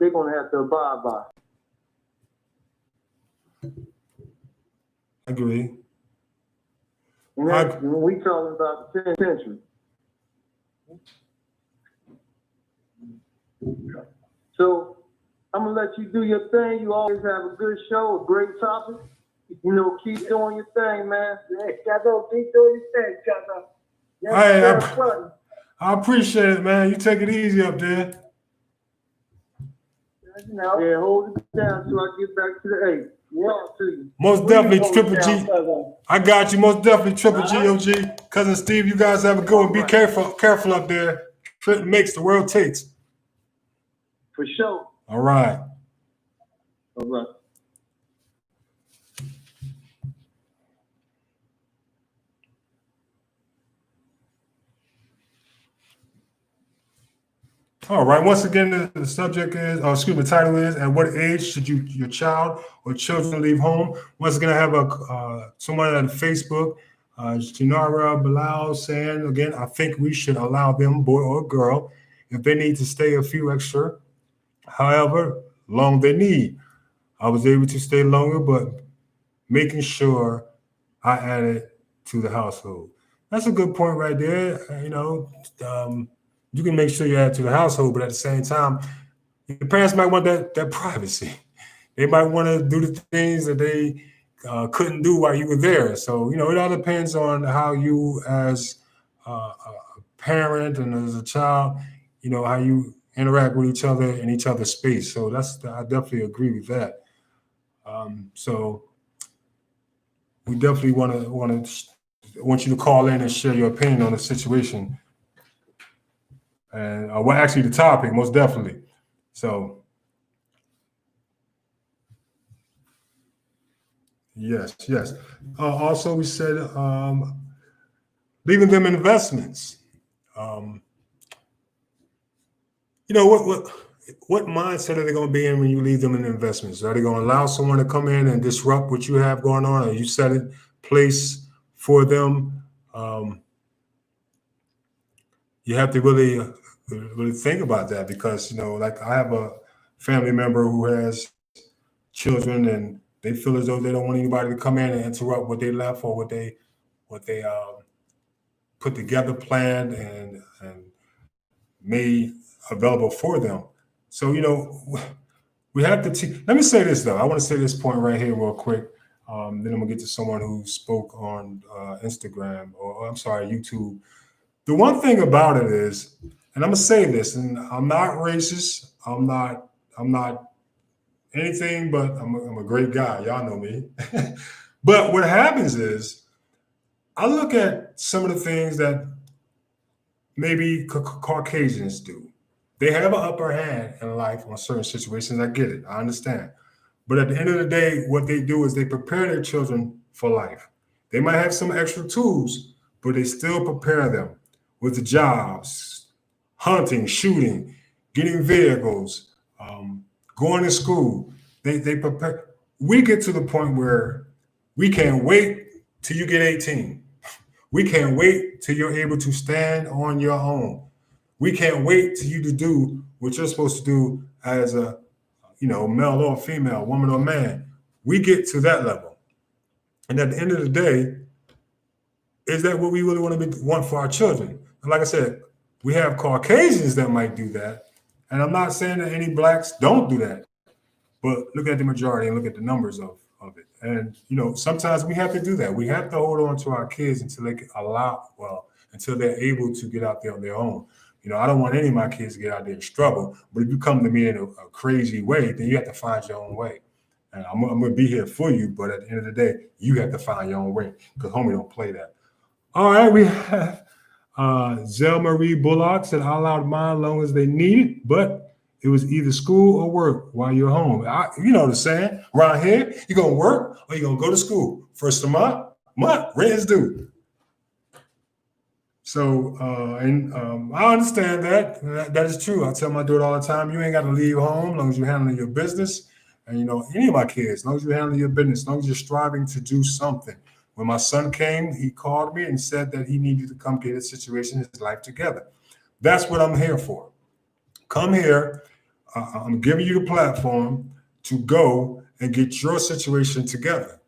they're going to have to abide by. I agree. And we talking about the 10th century. So I'm going to let you do your thing. You always have a good show, a great topic. You know, keep doing your thing, man. Keep doing your thing, I appreciate it, man. You take it easy up there. Yeah, hold it down till I get back to the 8. Talk to you. Most definitely, Triple G. I got you. Most definitely, Triple G, OG. Cousin Steve, you guys have a good one. Be careful up there. Trenton makes, the world takes. For sure. All right. All right. All right. Once again, the subject is, the title is, at what age should your child or children leave home? Once again, I have someone on Facebook, Janara Bilal, saying, again, I think we should allow them, boy or girl, if they need to stay a few extra, however long they need. I was able to stay longer, but making sure I added to the household. That's a good point right there. You can make sure you add to the household, but at the same time, your parents might want that privacy. They might want to do the things that they couldn't do while you were there. So, it all depends on how you as a parent and as a child, how you interact with each other in each other's space. So I definitely agree with that. So we definitely want you to call in and share your opinion on the situation. And actually the topic, most definitely. So yes. Also, we said leaving them investments. What mindset are they going to be in when you leave them in investments? Are they going to allow someone to come in and disrupt what you have going on? Or you set in place for them? You have to really think about that, because like I have a family member who has children, and they feel as though they don't want anybody to come in and interrupt what they left or what they put together, planned, and made available for them. So we have to let me say this though. I want to say this point right here real quick. Then I'm gonna get to someone who spoke on Instagram, or I'm sorry, YouTube. The one thing about it is, and I'm gonna say this, and I'm not racist. I'm not anything, but I'm a great guy. Y'all know me. But what happens is, I look at some of the things that maybe Caucasians do. They have an upper hand in life on certain situations. I get it. I understand. But at the end of the day, what they do is they prepare their children for life. They might have some extra tools, but they still prepare them with the jobs, hunting, shooting, getting vehicles, going to school. They prepare. We get to the point where we can't wait till you get 18. We can't wait till you're able to stand on your own. We can't wait till you to do what you're supposed to do as a, male or female, woman or man. We get to that level. And at the end of the day, is that what we really want for our children? And like I said, we have Caucasians that might do that. And I'm not saying that any blacks don't do that, but look at the majority and look at the numbers of it. And, sometimes we have to do that. We have to hold on to our kids until they can until they're able to get out there on their own. I don't want any of my kids to get out there and struggle, but if you come to me in a crazy way, then you have to find your own way. And I'm going to be here for you, but at the end of the day, you have to find your own way, because homie don't play that. All right, we have Zell Marie Bullock said, I allowed mine as long as they needed, but it was either school or work while you're home. You know the saying, around here, you're going to work or you're going to go to school. First of the month, rent is due. So, I understand that. That is true. I tell my daughter all the time, you ain't got to leave home as long as you're handling your business. And, any of my kids, as long as you're handling your business, as long as you're striving to do something. When my son came, he called me and said that he needed to come get his situation, his life together. That's what I'm here for. Come here. I'm giving you the platform to go and get your situation together.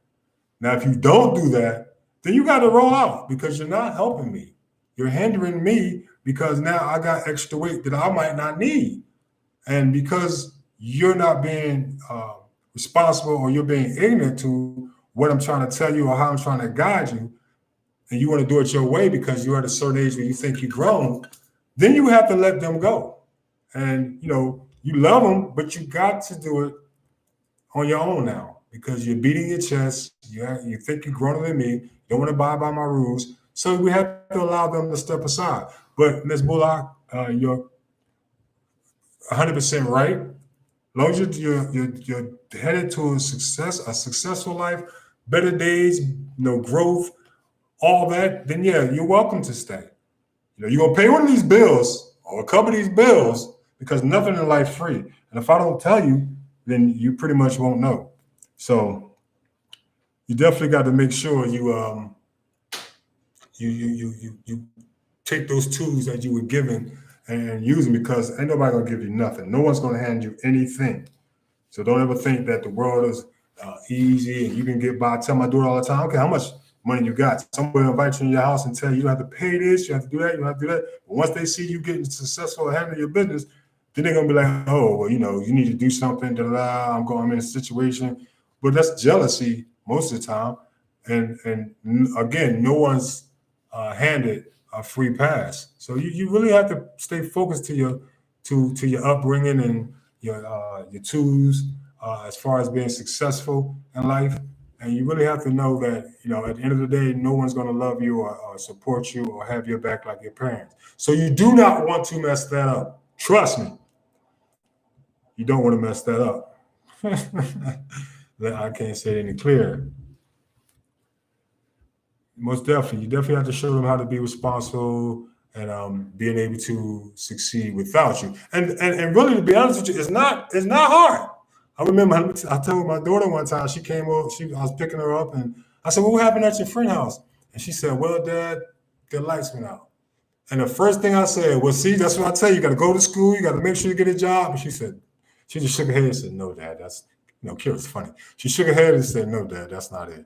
Now, if you don't do that, then you got to roll out because you're not helping me. You're hindering me because now I got extra weight that I might not need. And because you're not being responsible or you're being ignorant to what I'm trying to tell you or how I'm trying to guide you, and you want to do it your way because you're at a certain age where you think you've grown, then you have to let them go. And, you love them, but you got to do it on your own now because you're beating your chest. You think you're growing than me. You don't want to abide by my rules. So we have to allow them to step aside. But Ms. Bullock, you're 100% right. As long as you're headed to a successful life, better days, growth, all that, then yeah, you're welcome to stay. You're gonna pay one of these bills or a couple of these bills because nothing in life free. And if I don't tell you, then you pretty much won't know. So you definitely got to make sure you take those tools that you were given and use them because ain't nobody gonna give you nothing. No one's gonna hand you anything. So don't ever think that the world is easy and you can get by. I tell my daughter all the time, okay, how much money you got? Someone will invite you in your house and tell you, you don't have to pay this, you have to do that, you don't have to do that. But once they see you getting successful at handling your business, then they're gonna be like, oh, well, you need to do something, I'm in a situation. But that's jealousy most of the time. And again, no one's handed a free pass. So you really have to stay focused to your upbringing and your tools as far as being successful in life. And you really have to know that, at the end of the day, no one's going to love you or support you or have your back like your parents. So you do not want to mess that up. Trust me. You don't want to mess that up. I can't say it any clearer. Most definitely. You definitely have to show them how to be responsible and being able to succeed without you. And really, to be honest with you, it's not hard. I remember I told my daughter one time, she came over, I was picking her up, and I said, well, what happened at your friend's house? And she said, well, Dad, the lights went out. And the first thing I said, well, see, that's what I tell you. You got to go to school. You got to make sure you get a job. And she just shook her head and said, no, Dad, that's, Kira's funny. She shook her head and said, no, Dad, that's not it.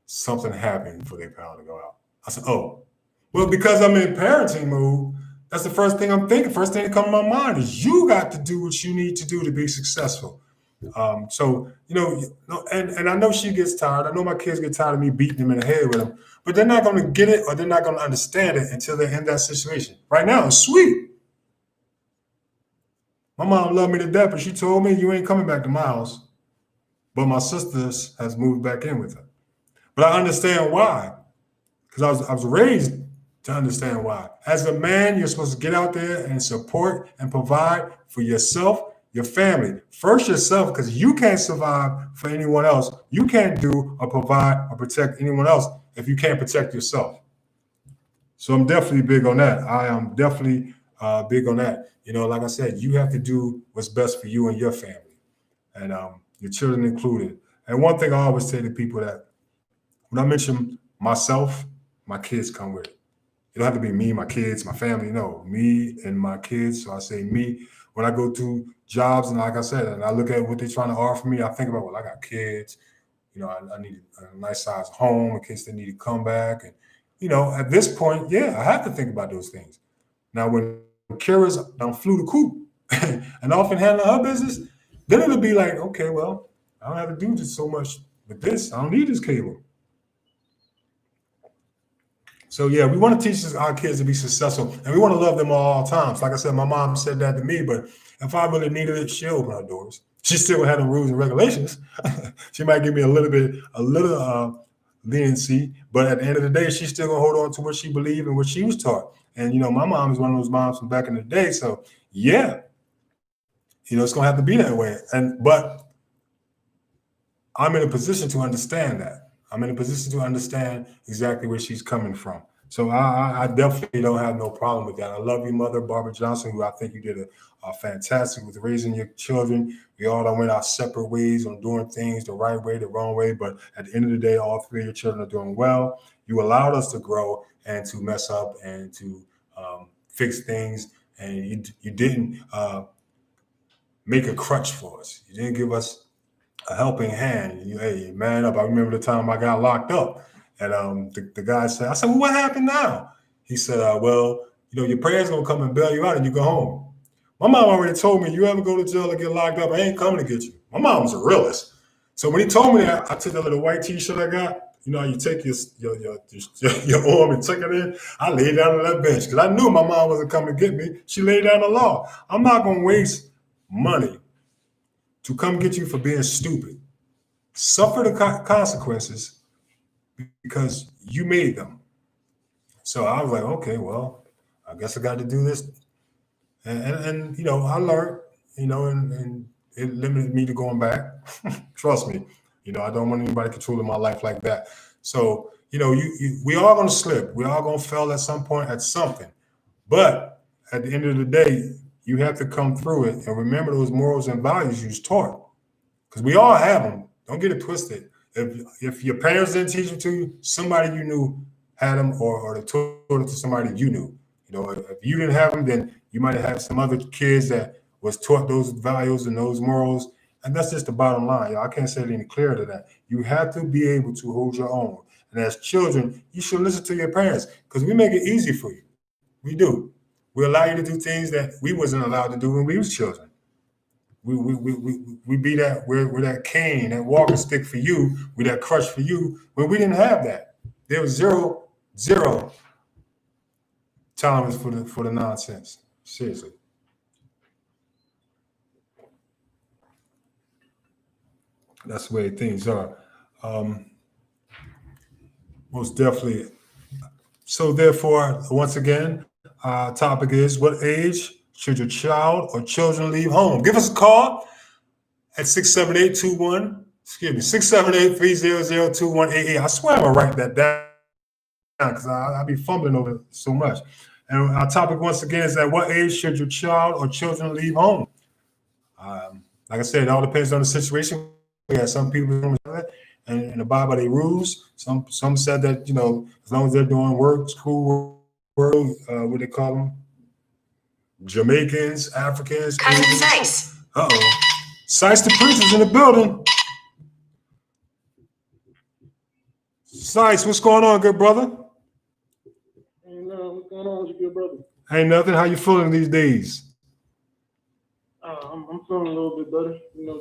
Something happened for their power to go out. I said, oh, well, because I'm in parenting mode, that's the first thing I'm thinking. First thing that comes to my mind is you got to do what you need to do to be successful. So, and I know she gets tired. I know my kids get tired of me beating them in the head with them, but they're not going to get it or they're not going to understand it until they're in that situation. Right now, it's sweet. My mom loved me to death, but she told me you ain't coming back to my house. But my sister has moved back in with her. But I understand why, because I was raised to understand why. As a man, you're supposed to get out there and support and provide for yourself, your family. First yourself, because you can't survive for anyone else. You can't do or provide or protect anyone else if you can't protect yourself. So I'm definitely big on that. I am definitely big on that. Like I said, you have to do what's best for you and your family, and your children included. And one thing I always say to people that when I mention myself, my kids come with it. It don't have to be me, my kids, my family. No, me and my kids. So I say me. When I go to jobs and like I said, and I look at what they're trying to offer me, I think about, well, I got kids. I need a nice size home in case they need to come back. And, at this point, yeah, I have to think about those things. Now, when Kira's flew the coop and often handling her business, then it'll be like, okay, well, I don't have to do just so much with this. I don't need this cable. So yeah, we want to teach our kids to be successful, and we want to love them all times. Like I said, my mom said that to me, but if I really needed it, she'll open her doors. She still had the rules and regulations. She might give me a little leniency, but at the end of the day, she's still gonna hold on to what she believed and what she was taught. And my mom is one of those moms from back in the day. So yeah, it's gonna have to be that way. But I'm in a position to understand that. I'm in a position to understand exactly where she's coming from. So I definitely don't have no problem with that. I love you, Mother Barbara Johnson, who I think you did a fantastic with raising your children. We all done went our separate ways on doing things the right way, the wrong way. But at the end of the day, all three of your children are doing well. You allowed us to grow and to mess up and to fix things. And you didn't make a crutch for us. You didn't give us a helping hand. Hey, man up. I remember the time I got locked up, and the guy said, I said, well, what happened now? He said, well, your parents gonna come and bail you out and you go home. My mom already told me, you ever go to jail or get locked up, I ain't coming to get you. My mom's a realist. So when he told me that, I took that little white t-shirt I got. You take your arm and take it in. I laid down on that bench because I knew my mom wasn't coming to get me. She laid down the law. I'm not going to waste money to come get you for being stupid. Suffer the consequences because you made them. So I was like, okay, well, I guess I got to do this. And I learned, and it limited me to going back. Trust me, I don't want anybody controlling my life like that. So, we are going to slip. We are going to fail at some point at something. But at the end of the day, you have to come through it and remember those morals and values you was taught. Because we all have them. Don't get it twisted. If your parents didn't teach them to you, somebody you knew had them, or they taught it to somebody you knew. If you didn't have them, then you might have had some other kids that was taught those values and those morals. And that's just the bottom line. I can't say it any clearer than that. You have to be able to hold your own. And as children, you should listen to your parents because we make it easy for you. We do. We allow you to do things that we wasn't allowed to do when we was children. We be that, we're that cane, that walking stick for you, we that crutch for you, when we didn't have that. There was zero tolerance for the nonsense. Seriously. That's the way things are. Most definitely. So therefore, once again, topic is, what age should your child or children leave home? Give us a call at 678-300-2188. I swear I'm going to write that down because I'll be fumbling over it so much. And our topic, once again, is at what age should your child or children leave home? Like I said, it all depends on the situation. We had some people and abide by their rules. Some said that, as long as they're doing work, school work, what they call them? Jamaicans, Africans. Cousin Sice. Uh-oh. Sice the preacher's in the building. Sice, what's going on, good brother? What's going on with you, good brother? Ain't nothing. How you feeling these days? I'm feeling a little bit better,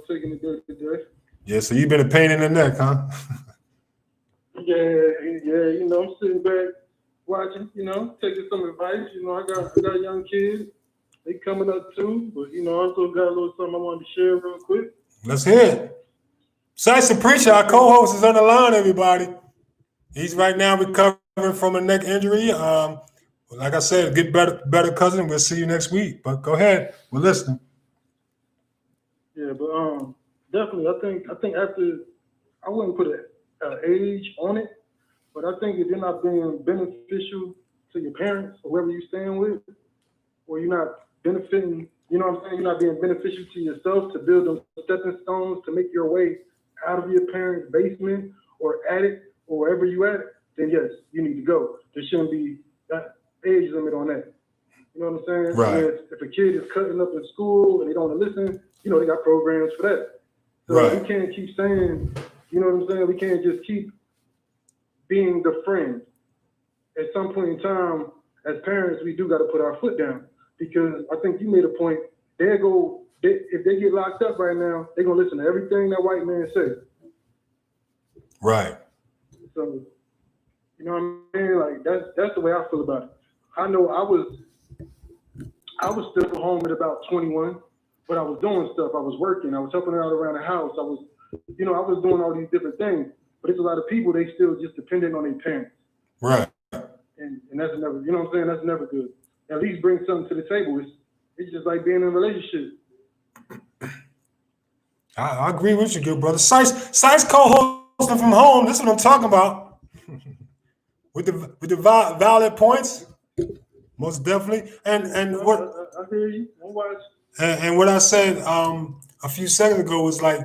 taking it day to day. Yeah, so you've been a pain in the neck, huh? Yeah, I'm sitting back watching, taking some advice. I got young kids. They coming up too, but I also got a little something I wanted to share real quick. Let's hear it. Sice the preacher, our co-host, is on the line, everybody. He's right now recovering from a neck injury. Like I said, get better, cousin. We'll see you next week. But go ahead, we're listening. Yeah, but definitely, I think after, I wouldn't put an age on it, but I think if you're not being beneficial to your parents or whoever you're staying with, or you're not benefiting, you're not being beneficial to yourself to build those stepping stones to make your way out of your parents' basement or attic or wherever you at, then yes, you need to go. There shouldn't be that age limit on that. You know what I'm saying? Right. If a kid is cutting up in school and they don't listen, they got programs for that. So right. We can't keep saying, you know what I'm saying? We can't just keep being the friend. At some point in time, as parents, we do got to put our foot down, because I think you made a point. If they get locked up right now, they're going to listen to everything that white man says. Right. So, you know what I mean? Like, that's the way I feel about it. I know I was still home at about 21, but I was doing stuff. I was working. I was helping out around the house. I was doing all these different things. But it's a lot of people, they still just dependent on their parents. Right. And that's never, you know what I'm saying? That's never good. At least bring something to the table. It's just like being in a relationship. I agree with you, good brother. Sice co-hosting from home. This is what I'm talking about. with the valid points, most definitely. And what I hear you. I'm watching. And what I said a few seconds ago was like,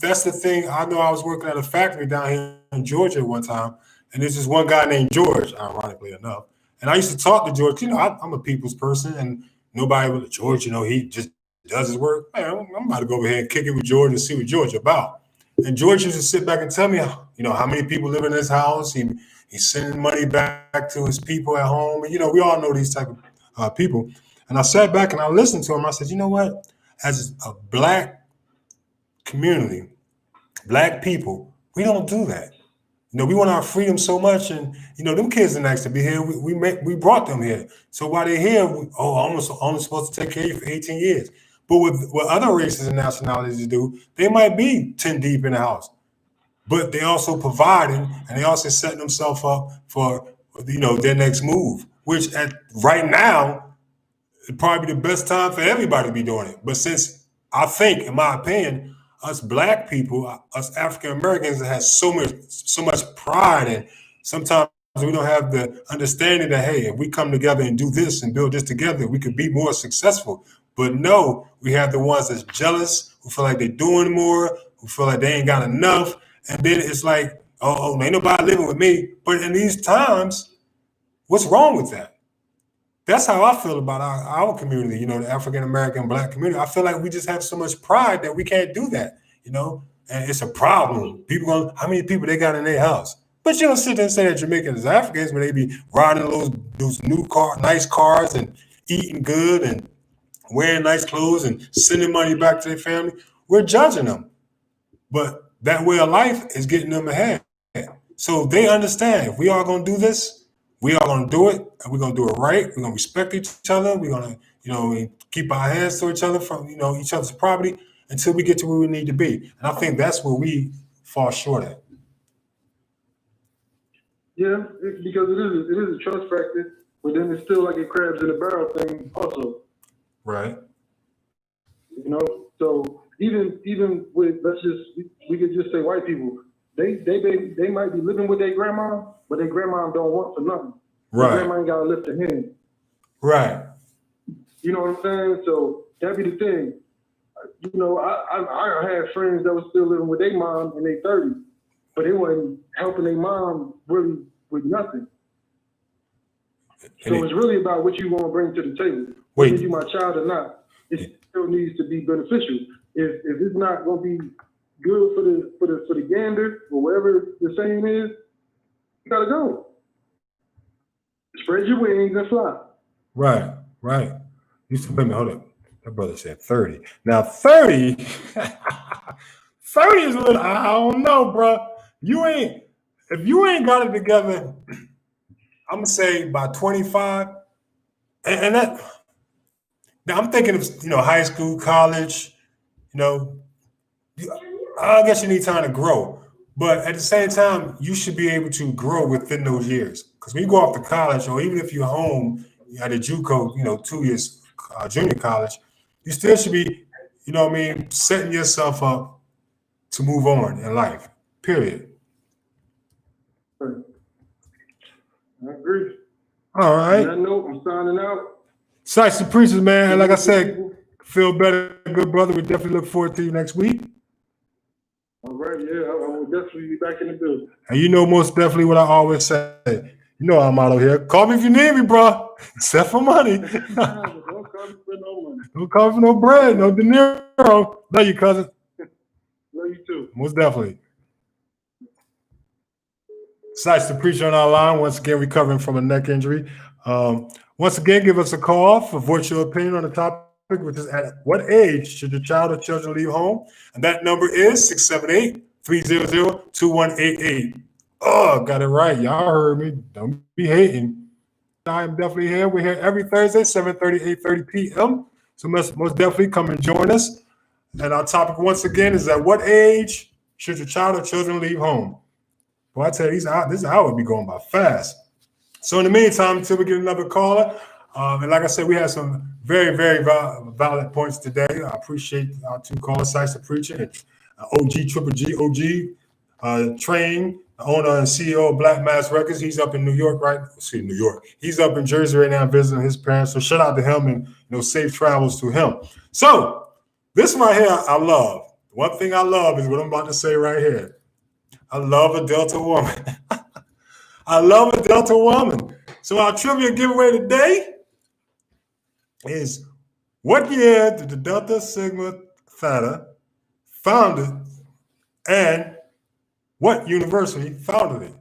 that's the thing. I know I was working at a factory down here in Georgia at one time, and there's this one guy named George, ironically enough. And I used to talk to George. I'm a people's person, and nobody with George, he just does his work. Man, I'm about to go over here and kick it with George and see what George about. And George used to sit back and tell me, how many people live in his house. He's sending money back to his people at home. And, we all know these type of people. And I sat back and I listened to him. I said, you know what? As a black community, black people, we don't do that. We want our freedom so much, and them kids are nice to be here. We brought them here. So while they're here, I'm only supposed to take care of you for 18 years. But what other races and nationalities do, they might be 10 deep in the house, but they also providing and they also setting themselves up for their next move. Which right now, it'd probably be the best time for everybody to be doing it. But since I think, in my opinion, us black people, us African Americans, have so much pride, and sometimes we don't have the understanding that, hey, if we come together and do this and build this together, we could be more successful. But no, we have the ones that's jealous, who feel like they're doing more, who feel like they ain't got enough, and then it's like, oh, ain't nobody living with me. But in these times, what's wrong with that? That's how I feel about our community, the African American black community. I feel like we just have so much pride that we can't do that, and it's a problem. How many people they got in their house? But you don't sit there and say that Jamaicans are Africans when they be riding those nice cars and eating good and wearing nice clothes and sending money back to their family. We're judging them. But that way of life is getting them ahead. So they understand if we are going to do this, we are going to do it, and we're going to do it right. We're going to respect each other. We're going to, keep our hands to each other from, each other's property until we get to where we need to be. And I think that's where we fall short at. Yeah, because it is a trust factor, but then it's still like a crabs in a barrel thing also. Right. So even with, we could just say white people, they might be living with their grandma, but their grandma don't want for nothing. Right. Their grandma ain't got to lift her hand. Right. You know what I'm saying? So that be the thing. I had friends that were still living with their mom in their 30s, but they wasn't helping their mom really with nothing. So it's really about what you want to bring to the table. Whether you my child or not, it still needs to be beneficial. If it's not going to be good for the gander or whatever the saying is, you gotta go. Spread your wings and fly. Right. You said, wait a minute, hold up. That brother said 30. Now 30, 30 is a little, I don't know, bro. If you ain't got it together, I'm gonna say by 25, and that. Now I'm thinking of high school, college. I guess you need time to grow, but at the same time, you should be able to grow within those years. Because when you go off to college, or even if you're home at a JUCO, 2 years junior college, you still should be, setting yourself up to move on in life. Period. I agree. All right. On that note, I'm signing out. Sights to preachers, man. And like I said, feel better, good brother. We definitely look forward to you next week. All right, yeah, I will definitely be back in the building. And most definitely what I always say. Our motto here. Call me if you need me, bro. Except for money. Don't call me for no money. Don't call me for no bread, no De Niro. Love you, cousin. Love you too. Most definitely. Sights to preacher on our line. Once again, recovering from a neck injury. Once again, give us a call for voice your opinion on the topic, which is at what age should your child or children leave home? And that number is 678-300-2188. Oh, got it right. Y'all heard me. Don't be hating. I am definitely here. We're here every Thursday, 7:30, 8:30 p.m. So most definitely come and join us. And our topic once again is at what age should your child or children leave home? Well, I tell you, this hour be going by fast. So in the meantime, until we get another caller, and like I said, we had some very, very valid points today. I appreciate our two callers, Sights to Preacher, and OG Triple G, Train, the owner and CEO of Black Mass Records. He's up in New York, right? New York. He's up in Jersey right now visiting his parents. So shout out to him and safe travels to him. So this right here, I love. One thing I love is what I'm about to say right here. I love a Delta woman. I love a Delta woman. So our trivia giveaway today is What year did the Delta Sigma Theta founded, and what university founded it?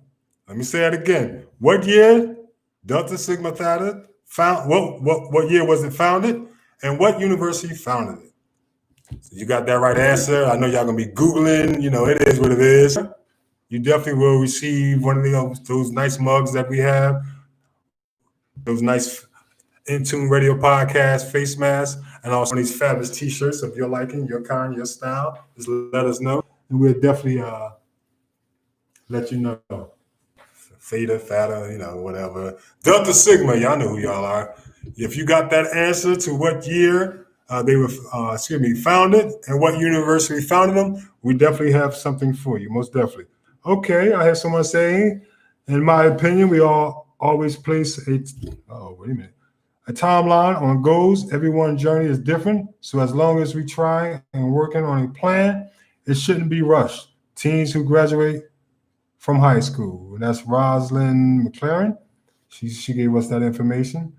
Let me say it again. What year Delta Sigma Theta found? What year was it founded, and what university founded it? So you got that right answer. I know y'all gonna be Googling. You know, it is what it is. You definitely will receive one of those nice mugs that we have, those nice In Tune Radio podcast face masks, and also these fabulous T-shirts of your liking, your kind, your style. Just let us know, and we'll definitely let you know. Theta, Fata, you know, whatever. Delta Sigma, y'all know who y'all are. If you got that answer to what year they were, founded and what university founded them, we definitely have something for you, most definitely. Okay, I have someone saying, in my opinion, we all always place a timeline on goals. Everyone's journey is different, so as long as we try and working on a plan, it shouldn't be rushed. Teens who graduate from high school, and that's Rosalind McLaren. She gave us that information.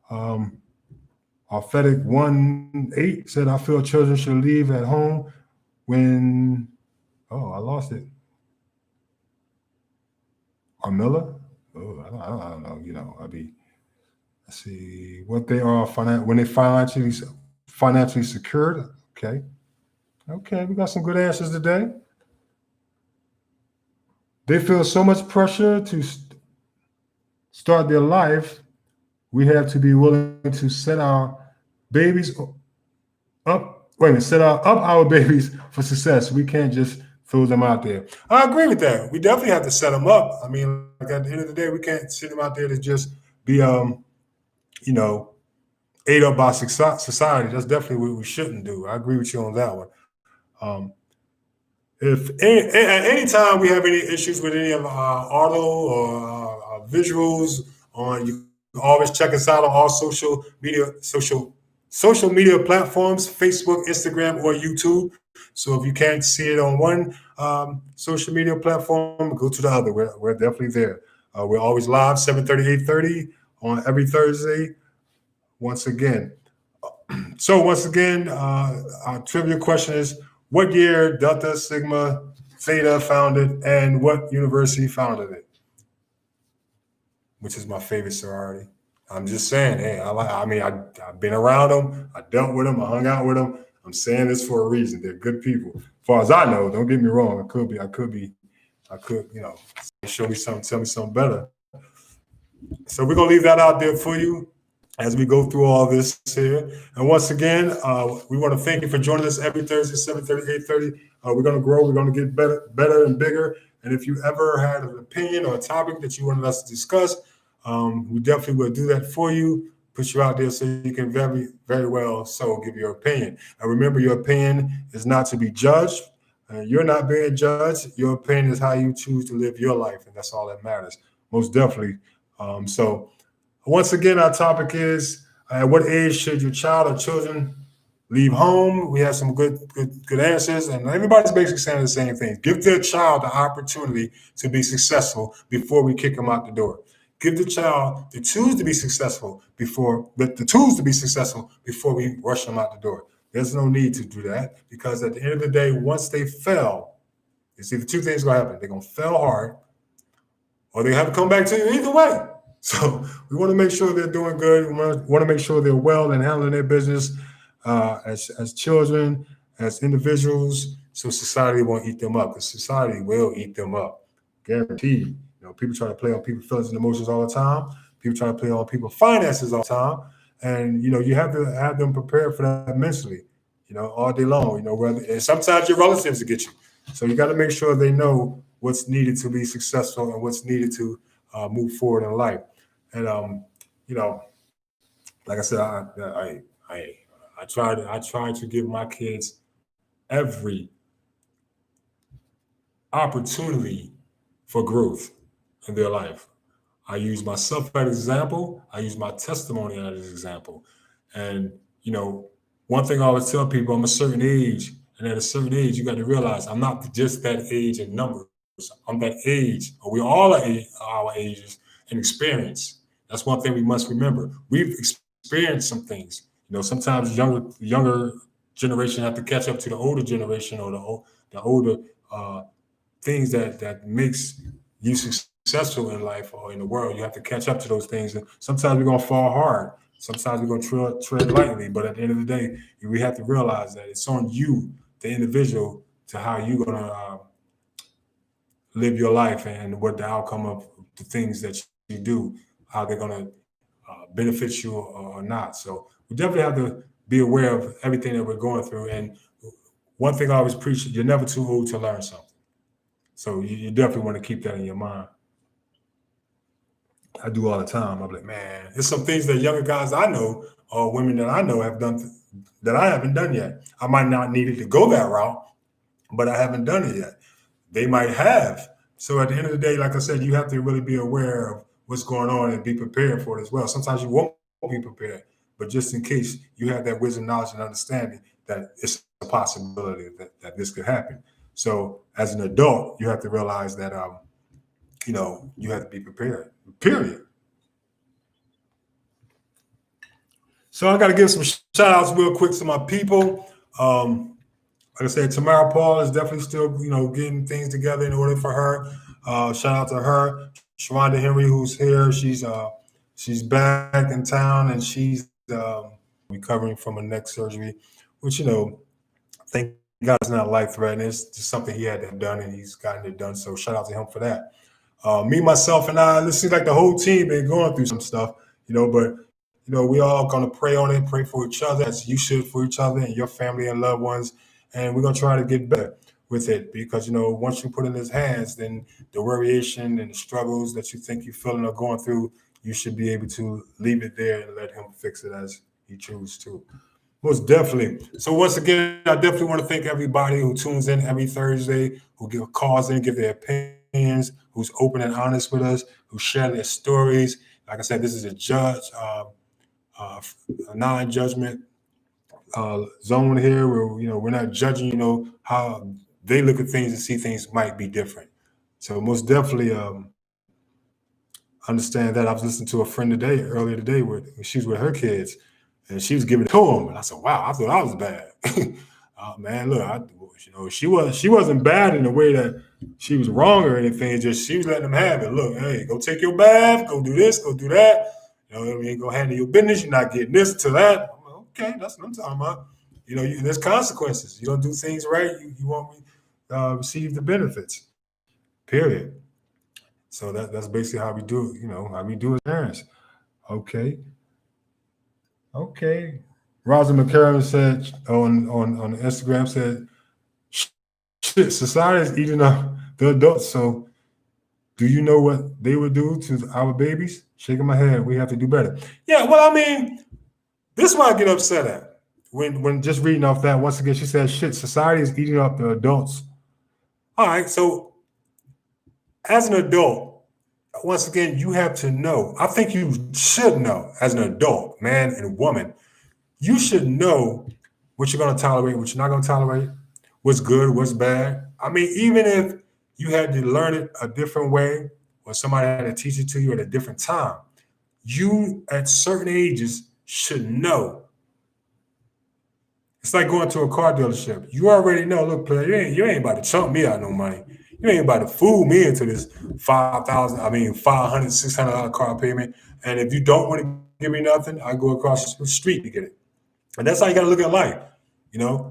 Authentic 1-8 said, I feel children should leave at home when, I lost it. Armilla? I don't know. You know, let's see what they are when they financially secured. Okay, we got some good answers today. They feel so much pressure to start their life. We have to be willing to set our babies up. Set up our babies for success. We can't just throw them out there. I agree with that. We definitely have to set them up. I mean, like at the end of the day, we can't sit them out there to just be, ate up by society. That's definitely what we shouldn't do. I agree with you on that one. If at any time we have any issues with any of our audio or visuals, you can always check us out on all social media platforms: Facebook, Instagram, or YouTube. So if you can't see it on one social media platform, go to the other. We're definitely there. We're always live 7:30, 8:30 on every Thursday. Once again, our trivia question is: what year Delta Sigma Theta founded, and what university founded it? Which is my favorite sorority. I'm just saying, hey, I've been around them, I dealt with them, I hung out with them. I'm saying this for a reason. They're good people. As far as I know, don't get me wrong. I could, show me something, tell me something better. So we're gonna leave that out there for you as we go through all this here. And once again, we want to thank you for joining us every Thursday, 7:30, 8:30. We're going to grow. We're going to get better and bigger. And if you ever had an opinion or a topic that you wanted us to discuss, we definitely will do that for you, put you out there so you can very, very well so give your opinion. And remember, your opinion is not to be judged. You're not being judged. Your opinion is how you choose to live your life, and that's all that matters, most definitely. So once again, our topic is, at what age should your child or children leave home? We have some good answers, and everybody's basically saying the same thing. Give their child the opportunity to be successful before we kick them out the door. Give the child the tools to be successful before we rush them out the door. There's no need to do that, because at the end of the day, once they fail, it's either two things going to happen. They're going to fail hard, or they have to come back to you either way. So we want to make sure they're doing good. We want to make sure they're well and handling their business as children, as individuals, so society won't eat them up, because society will eat them up, guaranteed. People try to play on people's feelings and emotions all the time. People try to play on people's finances all the time. And, you have to have them prepared for that mentally, all day long. And sometimes your relatives will get you. So you got to make sure they know what's needed to be successful and what's needed to move forward in life. And like I said, I try to give my kids every opportunity for growth in their life. I use myself as an example. I use my testimony as an example. And one thing I always tell people: I'm a certain age, and at a certain age, you got to realize I'm not just that age in numbers. I'm that age, or we all are our ages in experience. That's one thing we must remember. We've experienced some things. Sometimes younger generation have to catch up to the older generation, or the older things that makes you successful in life or in the world. You have to catch up to those things, and sometimes we're gonna fall hard. Sometimes we're gonna tread lightly, but at the end of the day, we have to realize that it's on you, the individual, to how you're gonna live your life and what the outcome of the things that you do, how they're gonna benefit you or not. So we definitely have to be aware of everything that we're going through. And one thing I always preach: you're never too old to learn something. So you definitely want to keep that in your mind. I do all the time. I'm like, man, there's some things that younger guys I know or women that I know have done that I haven't done yet. I might not need it to go that route, but I haven't done it yet. They might have. So at the end of the day, like I said, you have to really be aware of what's going on and be prepared for it as well. Sometimes you won't be prepared, but just in case, you have that wisdom, knowledge, and understanding that it's a possibility that this could happen. So as an adult, you have to realize that you have to be prepared. Period. So I got to give some shout outs real quick to my people. Like I said, Tamara Paul is definitely still, getting things together in order for her. Shout out to her. Sharonda Henry, who's here, she's back in town, and she's recovering from a neck surgery, which, thank God it's not life threatening. It's just something he had to have done, and he's gotten it done. So shout out to him for that. Me, myself, and I, it seems like the whole team been going through some stuff, but we all gonna pray on it, pray for each other, as you should for each other and your family and loved ones. And we're gonna try to get better with it, because once you put it in his hands, then the variation and the struggles that you think you're feeling or going through, you should be able to leave it there and let him fix it as he chooses to. Most definitely. So once again, I definitely want to thank everybody who tunes in every Thursday, who calls in, give their opinions, who's open and honest with us, who share their stories. Like I said, this is a non-judgment zone here, where we're not judging how they look at things and see things might be different. So most definitely understand that. I was listening to a friend earlier today, where she was with her kids, and she was giving it to them, and I said, wow, I thought I was bad. Man, look, she wasn't bad in the way that she was wrong or anything. It's just she was letting them have it. Look, hey, go take your bath, go do this, go do that. You ain't gonna handle your business. You're not getting this to that. I'm like, okay, that's what I'm talking about. There's consequences. You don't do things right, you won't receive the benefits. Period. So that's basically how we do it. How we do as parents. Okay. Okay. Rosa McCarron said on Instagram, said, shit, society is eating up the adults. So do you know what they would do to our babies? Shaking my head. We have to do better. Yeah, well, I mean, this is why I get upset at. When just reading off that, once again, she said, shit, society is eating up the adults. All right, so as an adult, once again, you have to know. I think you should know, as an adult, man and woman, you should know what you're going to tolerate, what you're not going to tolerate, what's good, what's bad. I mean, even if you had to learn it a different way, or somebody had to teach it to you at a different time, you at certain ages should know. It's like going to a car dealership. You already know, look, player, you ain't about to chump me out no money. You ain't about to fool me into this $500, $600 car payment. And if you don't want to give me nothing, I go across the street to get it. And that's how you got to look at life.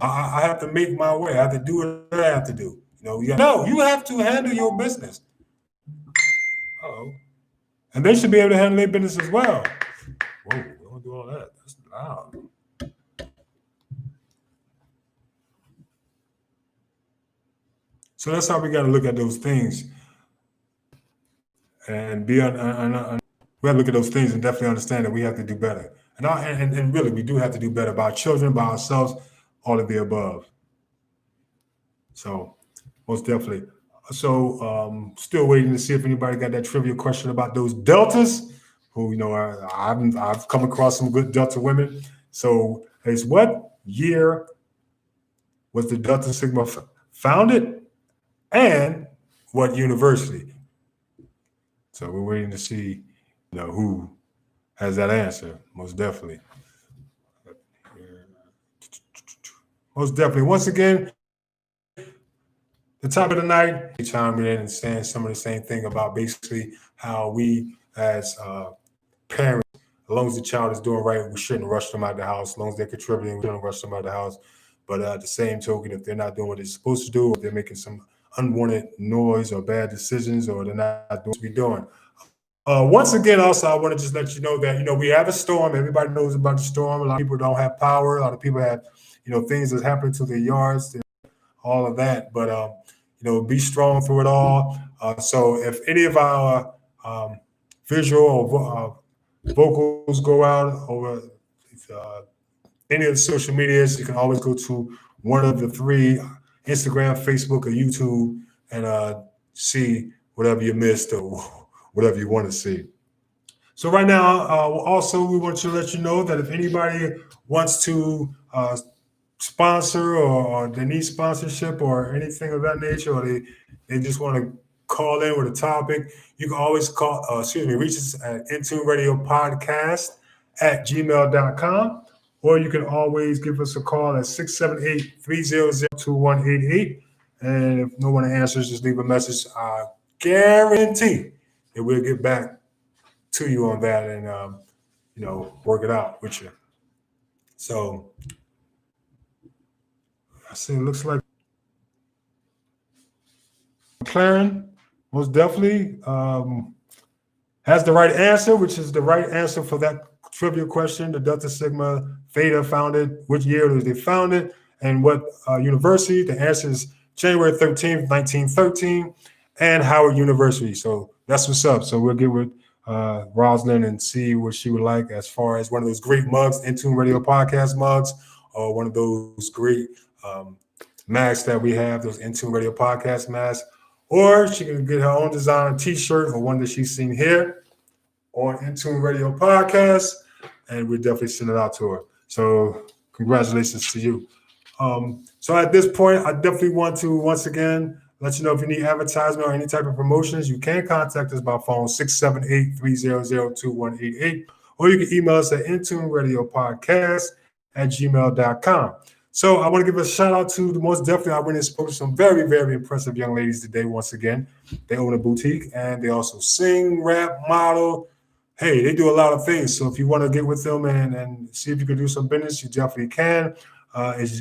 I have to make my way. I have to do what I have to do. You have to handle your business. Uh-oh. And they should be able to handle their business as well. Whoa, don't do all that. That's loud. So that's how we got to look at those things, and we have to look at those things and definitely understand that we have to do better. And really, we do have to do better by our children, by ourselves, all of the above. So most definitely. So still waiting to see if anybody got that trivia question about those deltas. Who I've come across some good Delta women. So it's what year was the Delta Sigma founded, and what university? So we're waiting to see, who has that answer. Most definitely. Most definitely. Once again, the top of the night, they chime in and saying some of the same thing about basically how we as parents, as long as the child is doing right, we shouldn't rush them out of the house. As long as they're contributing, we shouldn't rush them out of the house. But at the same token, if they're not doing what they're supposed to do, or they're making some unwanted noise or bad decisions, or they're not doing what to be doing. Once again, also, I want to just let you know that, we have a storm. Everybody knows about the storm. A lot of people don't have power. A lot of people have, things that's happening to their yards, all of that. But, be strong through it all. So if any of our visual or vocals go out over any of the social medias, you can always go to one of the three, Instagram, Facebook, or YouTube, and see whatever you missed or whatever you want to see. So right now, also, we want to let you know that if anybody wants to sponsor or they need sponsorship or anything of that nature, or they just want to call in with a topic, you can always reach us at Intune Radio Podcast at gmail.com, or you can always give us a call at 678-300-2188. And if no one answers, just leave a message. I guarantee that we'll get back to you on that and, work it out with you. So I see it looks like McLaren most definitely has the right answer, which is the right answer for that trivia question. The Delta Sigma Theta founded, which year was they founded, and what university? The answer is January 13th, 1913, and Howard University. So that's what's up. So we'll get with Rosalind and see what she would like as far as one of those great mugs, Intune Radio Podcast mugs, or one of those great masks that we have, those Intune Radio Podcast masks. Or she can get her own design t-shirt or one that she's seen here on Intune Radio Podcast, and we'll definitely send it out to her. So congratulations to you. So at this point, I definitely want to once again let you know if you need advertisement or any type of promotions, you can contact us by phone 678-300-2188, or you can email us at intuneradiopodcast@gmail.com. So I want to give a shout out to the most definitely I went and spoke to some very, very impressive young ladies today. Once again, they own a boutique and they also sing, rap, model. Hey, they do a lot of things. So if you want to get with them and see if you can do some business, you definitely can. It's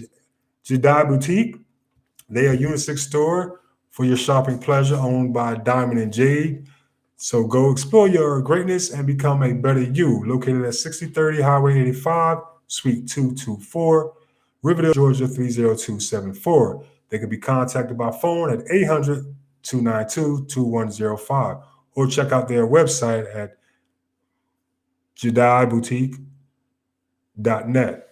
Jedi Boutique. They are a unisex store for your shopping pleasure, owned by Diamond and Jade. So go explore your greatness and become a better you. Located at 6030 Highway 85, Suite 224. Riverdale, Georgia 30274. They can be contacted by phone at 800-292-2105 or check out their website at JediBoutique.net.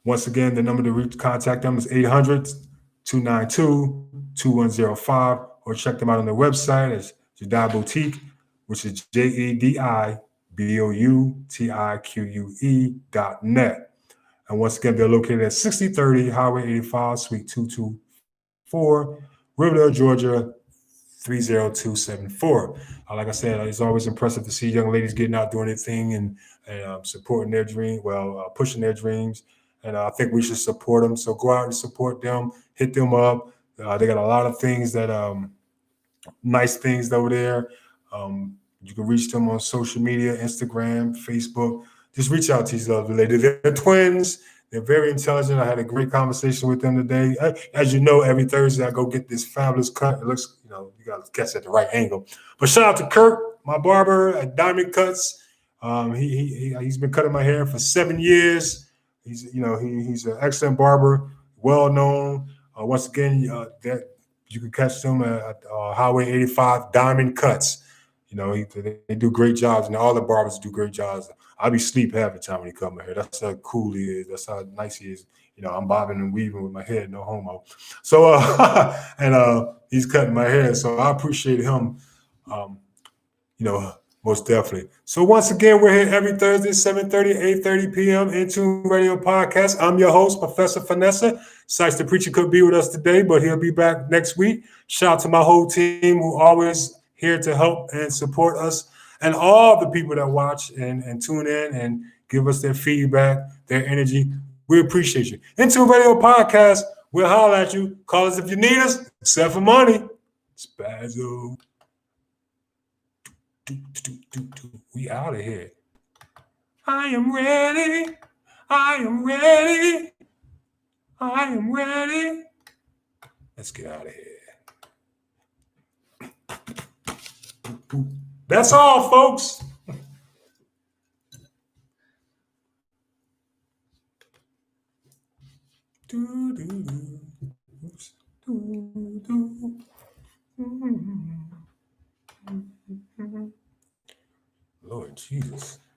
Once again, the number to contact them is 800-292-2105 or check them out on their website as Jedi Boutique, which is JediBoutique.net. And once again, they're located at 6030 Highway 85, Suite 224, Riverdale, Georgia 30274. Like I said, it's always impressive to see young ladies getting out doing their thing and supporting their dream, pushing their dreams. And I think we should support them. So go out and support them, hit them up. They got a lot of things that nice things over there. You can reach them on social media, Instagram, Facebook. Just reach out to these lovely ladies. They're twins. They're very intelligent. I had a great conversation with them today. As you know, every Thursday I go get this fabulous cut. It looks, you got to catch at the right angle. But shout out to Kirk, my barber at Diamond Cuts. He's been cutting my hair for 7 years. He's an excellent barber, well known. Once again, that you can catch them at Highway 85, Diamond Cuts. They do great jobs, and all the barbers do great jobs. I'll be asleep half the time when he cut my hair. That's how cool he is. That's how nice he is. I'm bobbing and weaving with my head, no homo. So, and he's cutting my hair. So I appreciate him, most definitely. So once again, we're here every Thursday, 7:30, 8:30 p.m. Intune Radio Podcast. I'm your host, Professor Finessa. Sites the preacher could be with us today, but he'll be back next week. Shout out to my whole team who always here to help and support us, and all the people that watch and tune in and give us their feedback, their energy. We appreciate you. Into Radio Podcast. We'll holler at you. Call us if you need us, except for money. Spazzo. We out of here. I am ready. I am ready. I am ready. Let's get out of here. That's all, folks. Lord Jesus.